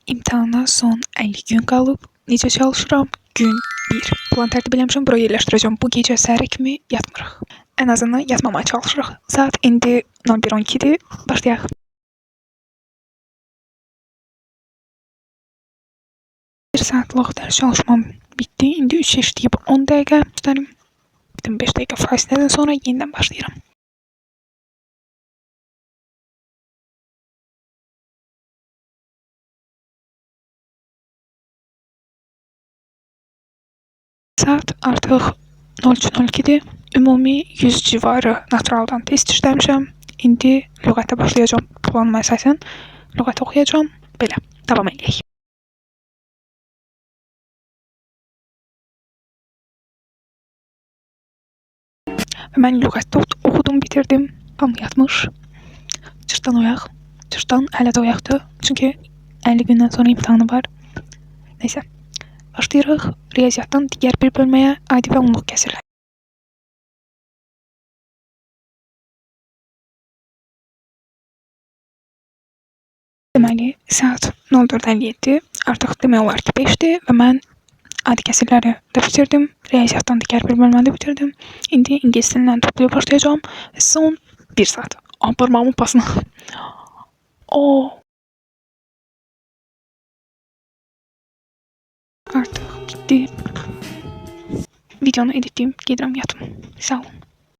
İmtahana son 50 gün qalıb. Necə çalışıram? Gün 1. Plan tərtib eləmişəm, bura yerləşdirəcəm. Bu gecə səhərə kimi yatmırıq. Ən azından yatmamaya çalışırıq. Saat indi 01:12-dir. Başlayaq. Bir saatlıq dərs çalışmam bitdi. İndi 3 işləyib 10 dəqiqə. Tutarım. 5 dəqiqə fasilədən sonra yenidən başlayıram. Saat artıq 03:02-dir. Ümumi 100 civarı naturaldan test işləmişəm. İndi lüğətə başlayacağam. Planıma əsasən lüğət oxuyacağam. Belə, davam edək. Mən lüğətdə oxudum, bitirdim. Tam yatmış. Cırtdan oyaq. Cırtdan hələ də oyaqdır. Çünki 50 gündən sonra imtahanı var. Neysə. Başlayırıq. Riyaziyyatdan digər bir bölməyə adi və onluq kəsirlər. Deməli, saat 04:57. Artıq demək olar ki 5-dir və mən adi kəsirləri də bitirdim. Riyaziyyatdan digər bir bölməni də bitirdim. İndi ingilis dilindən toplayıb başlayacağam. Və son 1 saat. Parmağımın pasına. Artıq bitdi. Videonu editləyim, gedirəm yatım. Sağ olun.